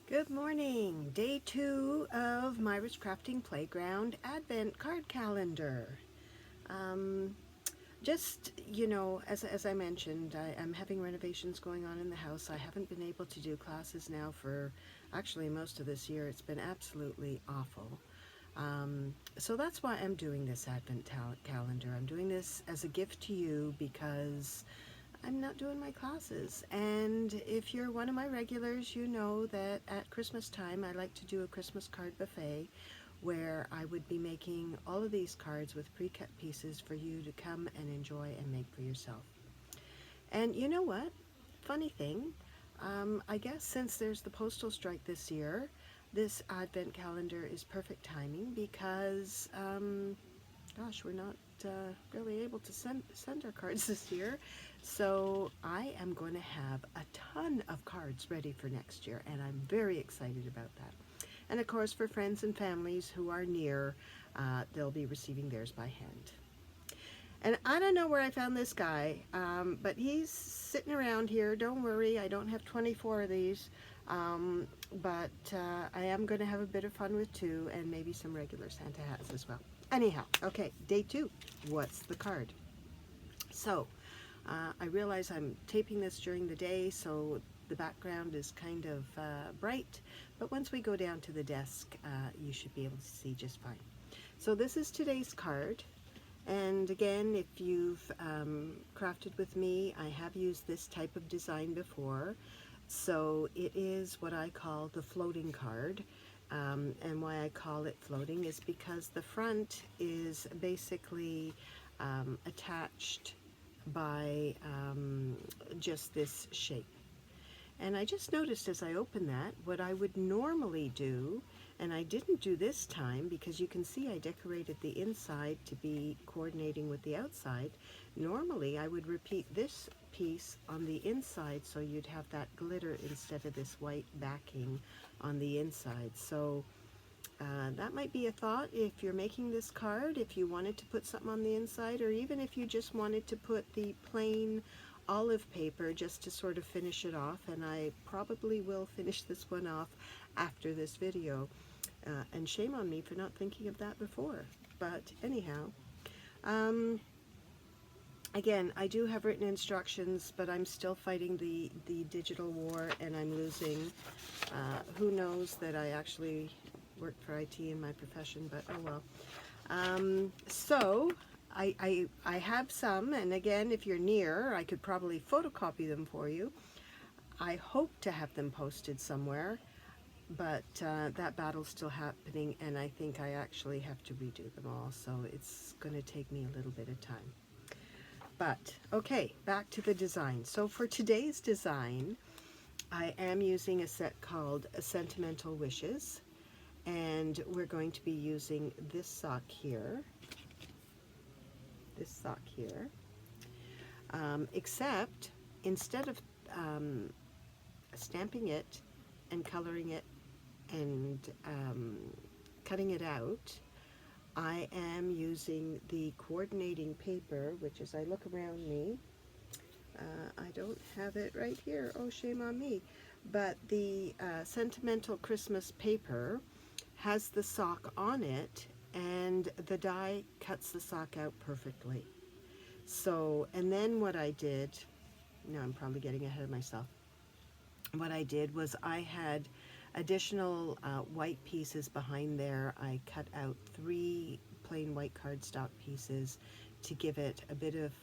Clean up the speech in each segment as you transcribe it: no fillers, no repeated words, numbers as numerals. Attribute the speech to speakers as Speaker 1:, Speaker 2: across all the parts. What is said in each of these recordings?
Speaker 1: Good morning, day 2 of Myra's Crafting Playground Advent Card Calendar. Um, as I mentioned, I'm having renovations going on in the house. I haven't been able to do classes now for actually most of this year. It's been absolutely awful. So that's why I'm doing this Advent calendar. I'm doing this as a gift to you because I'm not doing my classes. And if you're one of my regulars, you know that at Christmas time I like to do a Christmas card buffet where I would be making all of these cards with pre-cut pieces for you to come and enjoy and make for yourself. And you know what? Funny thing, I guess since there's the postal strike this year, this advent calendar is perfect timing because gosh, we're not really able to send our cards this year. So I am going to have a ton of cards ready for next year, and I'm very excited about that. And of course, for friends and families who are near, they'll be receiving theirs by hand. And I don't know where I found this guy, but he's sitting around here. Don't worry, I don't have 24 of these, but I am going to have a bit of fun with 2 and maybe some regular Santa hats as well. Anyhow, okay, day 2. What's the card? So, I realize I'm taping this during the day, so the background is kind of bright, but once we go down to the desk, you should be able to see just fine. So this is today's card. And again, if you've crafted with me, I have used this type of design before. So it is what I call the floating card. And why I call it floating is because the front is basically attached by just this shape. And I just noticed as I opened that, what I would normally do, and I didn't do this time because you can see I decorated the inside to be coordinating with the outside. Normally I would repeat this piece on the inside so you'd have that glitter instead of this white backing on the inside. So that might be a thought if you're making this card, if you wanted to put something on the inside, or even if you just wanted to put the plain olive paper just to sort of finish it off. And I probably will finish this one off after this video. And shame on me for not thinking of that before. But anyhow, again, I do have written instructions, but I'm still fighting the digital war, and I'm losing. Who knows that I actually work for IT in my profession, but oh well. So I have some, and again, if you're near, I could probably photocopy them for you. I hope to have them posted somewhere, but that battle's still happening, and I think I actually have to redo them all, so it's going to take me a little bit of time. But, okay, back to the design. So for today's design, I am using a set called Sentimental Wishes, and we're going to be using this sock here, except instead of stamping it and coloring it and cutting it out, I am using the coordinating paper, which as I look around me, I don't have it right here, oh shame on me, but the Sentimental Christmas paper has the sock on it, and the die cuts the sock out perfectly. So, and then what I did, now I'm probably getting ahead of myself, what I did was I had additional white pieces behind there. I cut out 3 plain white cardstock pieces to give it a bit of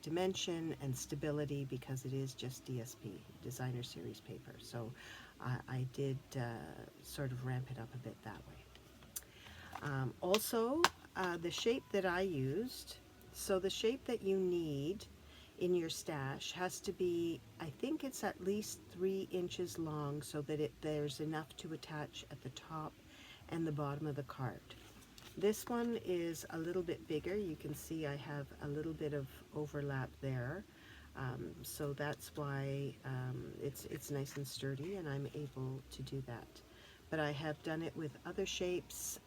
Speaker 1: dimension and stability because it is just DSP, Designer Series paper. So I did sort of ramp it up a bit that way. Also, the shape that I used, so the shape that you need in your stash has to be, I think it's at least 3 inches long so that there's enough to attach at the top and the bottom of the card. This one is a little bit bigger. You can see I have a little bit of overlap there. So that's why it's nice and sturdy, and I'm able to do that. But I have done it with other shapes,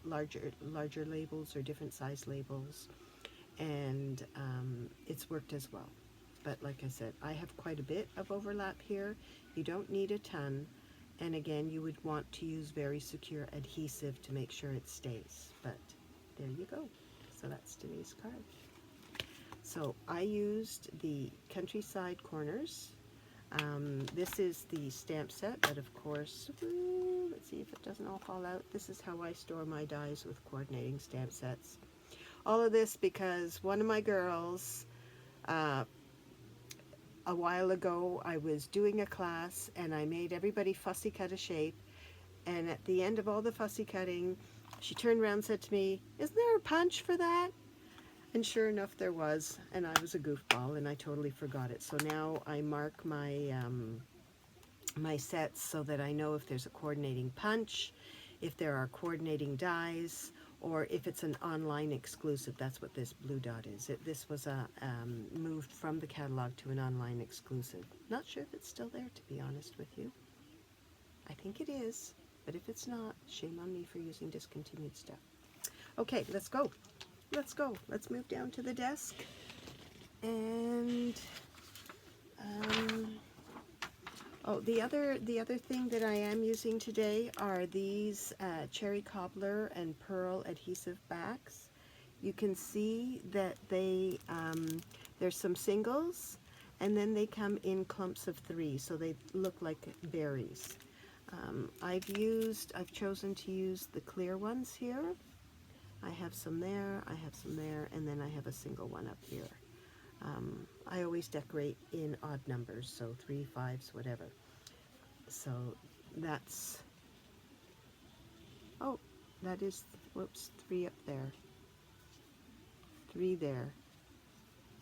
Speaker 1: larger labels or different size labels, and it's worked as well. But like I said, I have quite a bit of overlap here. You don't need a ton, And again, you would want to use very secure adhesive to make sure it stays. But there you go. So that's today's card. So I used the Countryside Corners. This is the stamp set, but of course, let's see if it doesn't all fall out. This is how I store my dies with coordinating stamp sets. All of this because one of my girls, a while ago, I was doing a class and I made everybody fussy cut a shape. And at the end of all the fussy cutting, she turned around and said to me, "Isn't there a punch for that?" And sure enough, there was, and I was a goofball, and I totally forgot it. So now I mark my my sets so that I know if there's a coordinating punch, if there are coordinating dies, or if it's an online exclusive. That's what this blue dot is. This was a moved from the catalog to an online exclusive. Not sure if it's still there, to be honest with you. I think it is, but if it's not, shame on me for using discontinued stuff. Okay, let's go. Let's go. Let's move down to the desk. And oh, the other thing that I am using today are these Cherry Cobbler and Pearl adhesive backs. You can see that they there's some singles, and then they come in clumps of 3, so they look like berries. I've chosen to use the clear ones here. I have some there, I have some there, and then I have a single one up here. I always decorate in odd numbers, so 3, 5s, whatever. So that's, oh, that is, whoops, 3 up there, 3 there,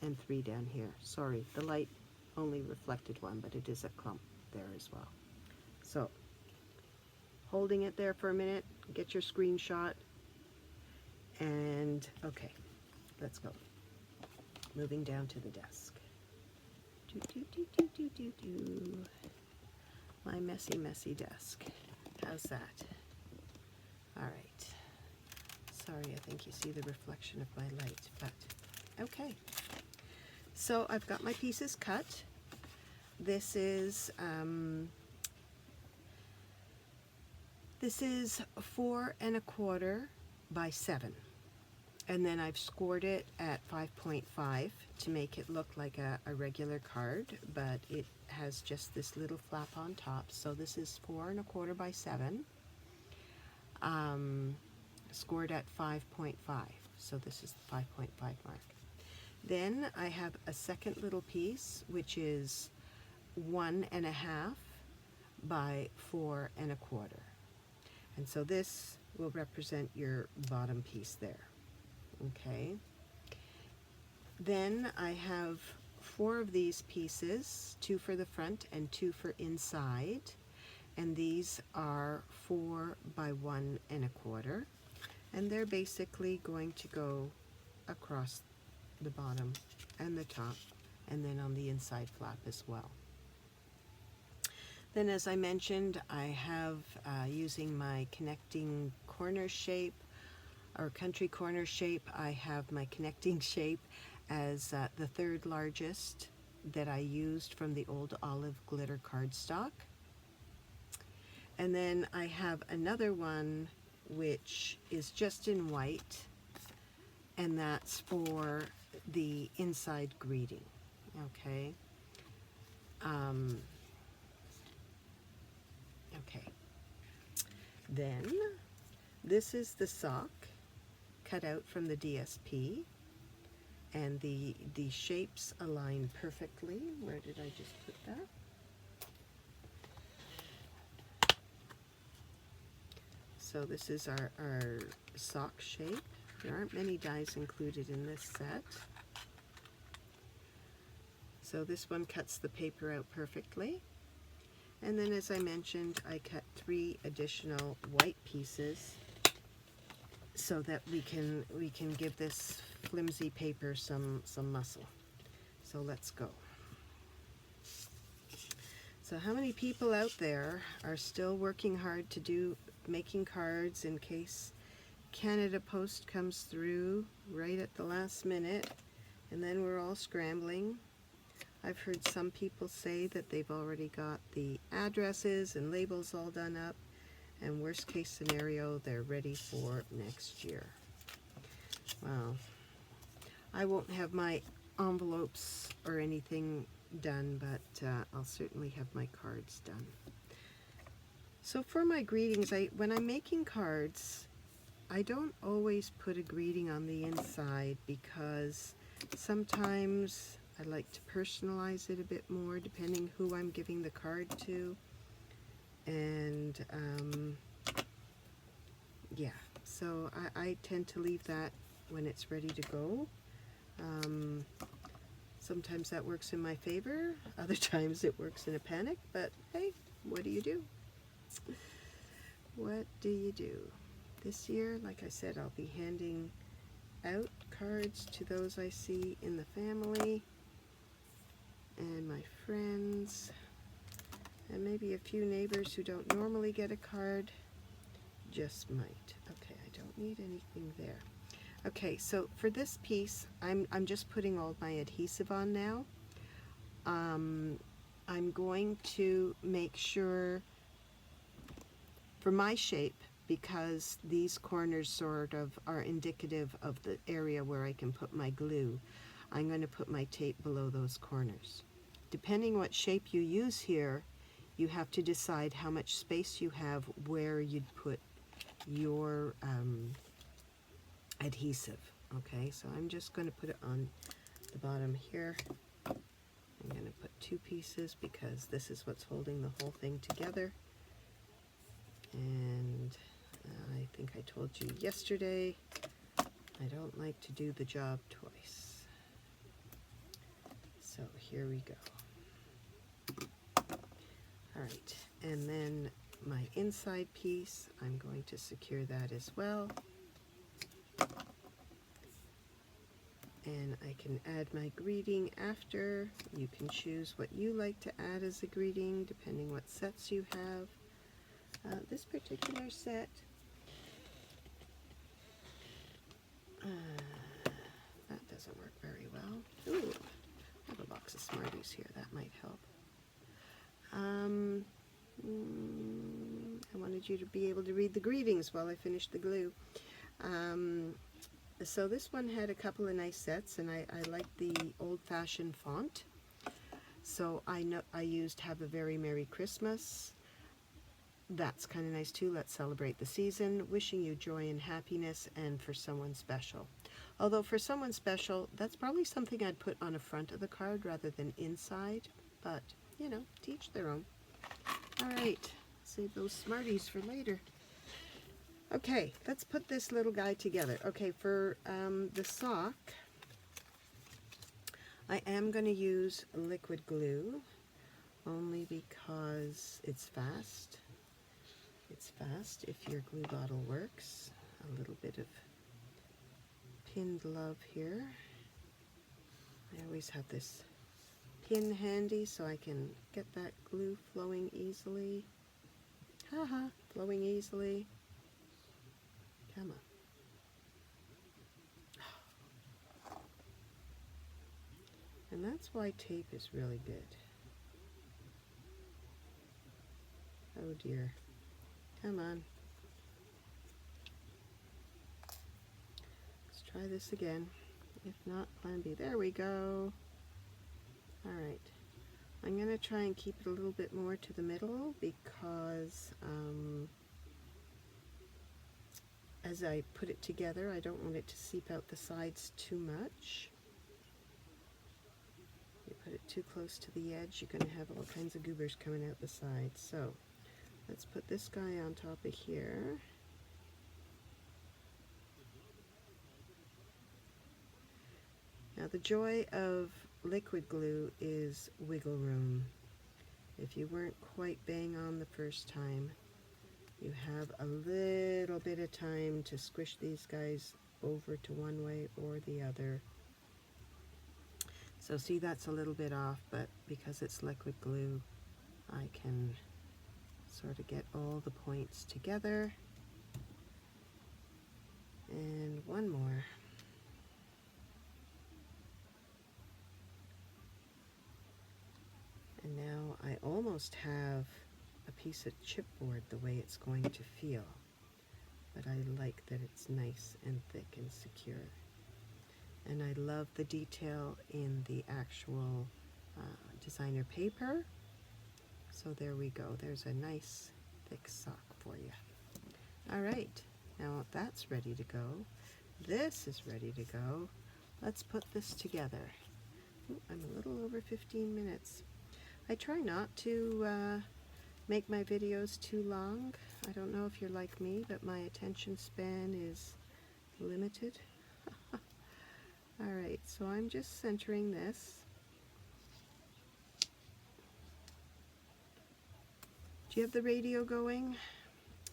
Speaker 1: and 3 down here. Sorry, the light only reflected 1, but it is a clump there as well. So, holding it there for a minute, get your screenshot. And okay, let's go. Moving down to the desk. My messy, messy desk. How's that? All right. Sorry, I think you see the reflection of my light, but okay. So I've got my pieces cut. This is 4 1/4 by 7. And then I've scored it at 5.5 to make it look like a regular card, but it has just this little flap on top. So this is 4 1/4 by 7, scored at 5.5. So this is the 5.5 mark. Then I have a second little piece, which is 1 1/2 by 4 1/4. And so this will represent your bottom piece there. Okay. Then I have 4 of these pieces, 2 for the front and 2 for inside. And these are 4 by 1 1/4. And they're basically going to go across the bottom and the top, and then on the inside flap as well. Then, as I mentioned, I have, using my connecting corner shape, or country corner shape, I have my connecting shape as the 3rd largest that I used from the old olive glitter cardstock. And then I have another one which is just in white, and that's for the inside greeting. Okay. Okay. Then this is the sock cut out from the DSP, and the shapes align perfectly. Where did I just put that? So this is our sock shape. There aren't many dies included in this set. So this one cuts the paper out perfectly. And then, as I mentioned, I cut 3 additional white pieces so that we can give this flimsy paper some muscle. So let's go. So how many people out there are still working hard to making cards in case Canada Post comes through right at the last minute, and then we're all scrambling? I've heard some people say that they've already got the addresses and labels all done up, and worst case scenario, they're ready for next year. Well, I won't have my envelopes or anything done, but I'll certainly have my cards done. So for my greetings, when I'm making cards, I don't always put a greeting on the inside because sometimes I like to personalize it a bit more depending who I'm giving the card to. And yeah, so I tend to leave that when it's ready to go. Sometimes that works in my favor, other times it works in a panic, but hey, what do you do? What do you do? This year, like I said, I'll be handing out cards to those I see in the family and my friends, and maybe a few neighbors who don't normally get a card just might. Okay, I don't need anything there. Okay, so for this piece, I'm just putting all my adhesive on now. I'm going to make sure for my shape, because these corners sort of are indicative of the area where I can put my glue, I'm going to put my tape below those corners. Depending what shape you use here, you have to decide how much space you have where you'd put your adhesive. Okay, so I'm just going to put it on the bottom here. I'm going to put 2 pieces because this is what's holding the whole thing together. And I think I told you yesterday, I don't like to do the job twice. So here we go. Alright, and then my inside piece, I'm going to secure that as well. And I can add my greeting after. You can choose what you like to add as a greeting depending what sets you have. This particular set, that doesn't work very well. Ooh, I have a box of Smarties here, that might help. I wanted you to be able to read the greetings while I finish the glue. So this one had a couple of nice sets, and I like the old-fashioned font. So I used Have a Very Merry Christmas. That's kind of nice too. Let's celebrate the season. Wishing you joy and happiness, and for someone special. Although for someone special, that's probably something I'd put on the front of the card rather than inside. But, you know, to each their own. All right, save those Smarties for later. Okay, let's put this little guy together. Okay, for the sock, I am going to use liquid glue, only because it's fast. It's fast if your glue bottle works. A little bit of pinned love here. I always have this pin handy so I can get that glue flowing easily. Haha, flowing easily. Come on. And that's why tape is really good. Oh dear. Come on. Let's try this again. If not, plan B. There we go. Alright. I'm going to try and keep it a little bit more to the middle because as I put it together, I don't want it to seep out the sides too much. You put it too close to the edge, you're going to have all kinds of goobers coming out the sides. So let's put this guy on top of here. Now the joy of liquid glue is wiggle room. If you weren't quite bang on the first time, you have a little bit of time to squish these guys over to one way or the other. So see, that's a little bit off, but because it's liquid glue, I can sort of get all the points together. And one more. And now I almost have a piece of chipboard the way it's going to feel, but I like that it's nice and thick and secure. And I love the detail in the actual designer paper. So there we go. There's a nice thick sock for you. All right, now that's ready to go. This is ready to go. Let's put this together. Ooh, I'm a little over 15 minutes. I try not to make my videos too long. I don't know if you're like me, but my attention span is limited. All right, so I'm just centering this. Do you have the radio going?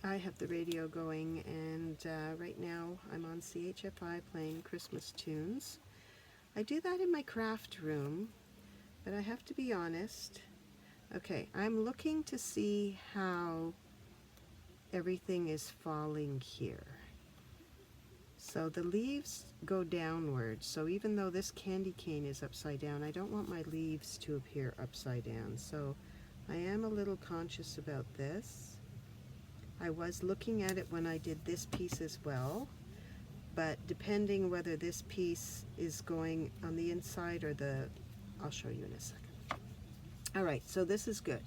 Speaker 1: I have the radio going, and right now I'm on CHFI playing Christmas tunes. I do that in my craft room, but I have to be honest. Okay, I'm looking to see how everything is falling here. So the leaves go downward, so even though this candy cane is upside down, I don't want my leaves to appear upside down. So I am a little conscious about this. I was looking at it when I did this piece as well, but depending whether this piece is going on the inside or I'll show you in a second. All right, so this is good.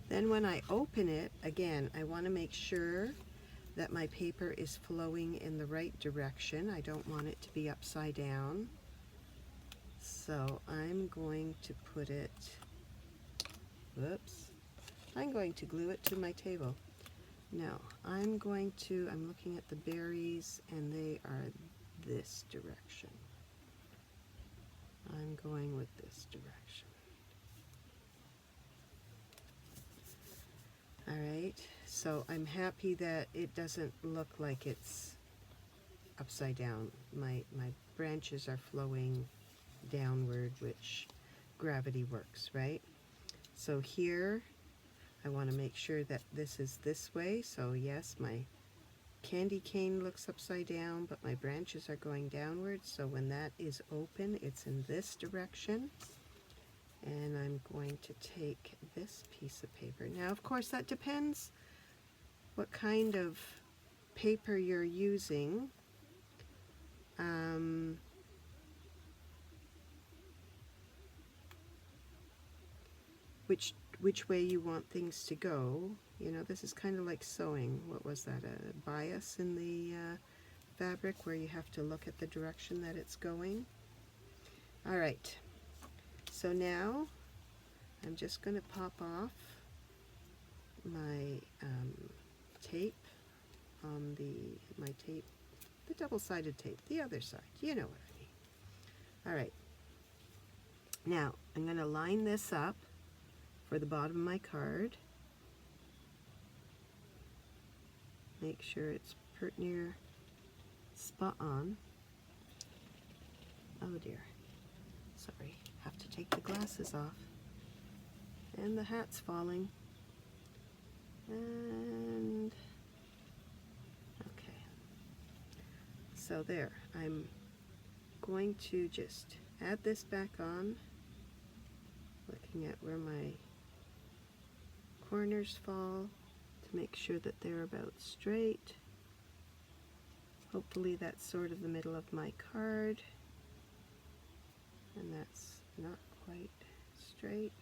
Speaker 1: Then when I open it, again, I want to make sure that my paper is flowing in the right direction. I don't want it to be upside down. So I'm going to put it, whoops, I'm going to glue it to my table. No, I'm looking at the berries, and they are this direction. I'm going with this direction. All right, so I'm happy that it doesn't look like it's upside down. My branches are flowing downward, which gravity works, right? So here, I want to make sure that this is this way. So yes, my candy cane looks upside down, but my branches are going downward. So when that is open, it's in this direction. And I'm going to take this piece of paper. Now, of course, that depends what kind of paper you're using. Which way you want things to go. You know, this is kind of like sewing. What was that, a bias in the fabric where you have to look at the direction that it's going? All right, so now I'm just going to pop off my tape on the double-sided tape, the other side. You know what I mean. All right, now I'm going to line this up for the bottom of my card. Make sure it's pert near spot on. Oh dear, sorry, have to take the glasses off. And the hat's falling. And okay, so there, I'm going to just add this back on, looking at where my corners fall to make sure that they're about straight. Hopefully that's sort of the middle of my card, and that's not quite straight.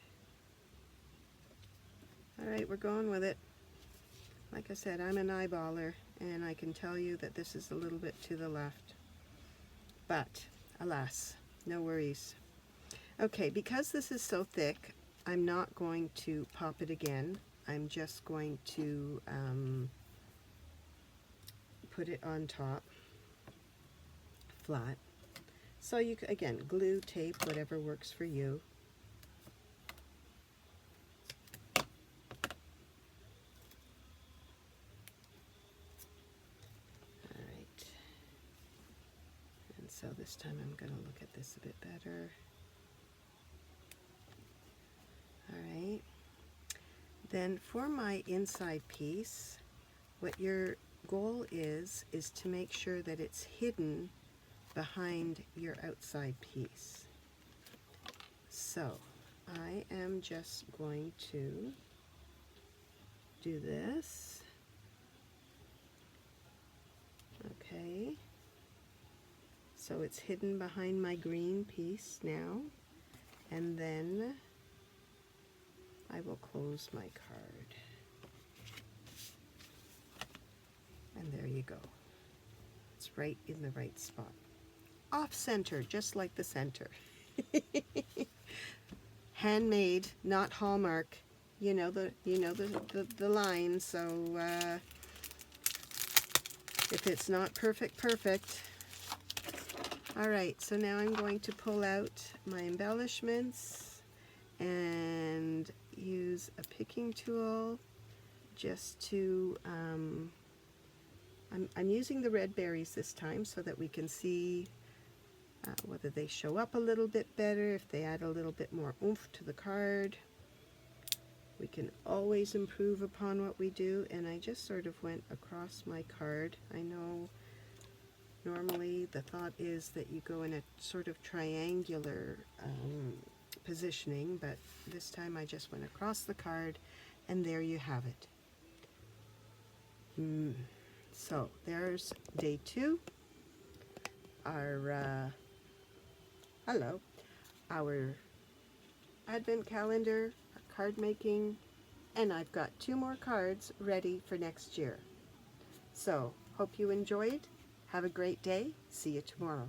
Speaker 1: All right, we're going with it. Like I said, I'm an eyeballer, and I can tell you that this is a little bit to the left. But, alas, no worries. Okay, because this is so thick, I'm not going to pop it again. I'm just going to put it on top, flat. So you can, again, glue, tape, whatever works for you. Alright. And so this time I'm going to look at this a bit better. Alright. Then for my inside piece, what your goal is to make sure that it's hidden behind your outside piece. So I am just going to do this. Okay. So it's hidden behind my green piece now. And then I will close my card. And there you go. It's right in the right spot. Off center, just like the center. Handmade, not Hallmark. You know the line, so if it's not perfect. Alright, so now I'm going to pull out my embellishments and use a picking tool just to, I'm using the red berries this time so that we can see whether they show up a little bit better, if they add a little bit more oomph to the card. We can always improve upon what we do, and I just sort of went across my card. I know normally the thought is that you go in a sort of triangular positioning, but this time I just went across the card, and there you have it. So there's day 2. Our our advent calendar, our card making, and I've got 2 more cards ready for next year. So hope you enjoyed. Have a great day. See you tomorrow.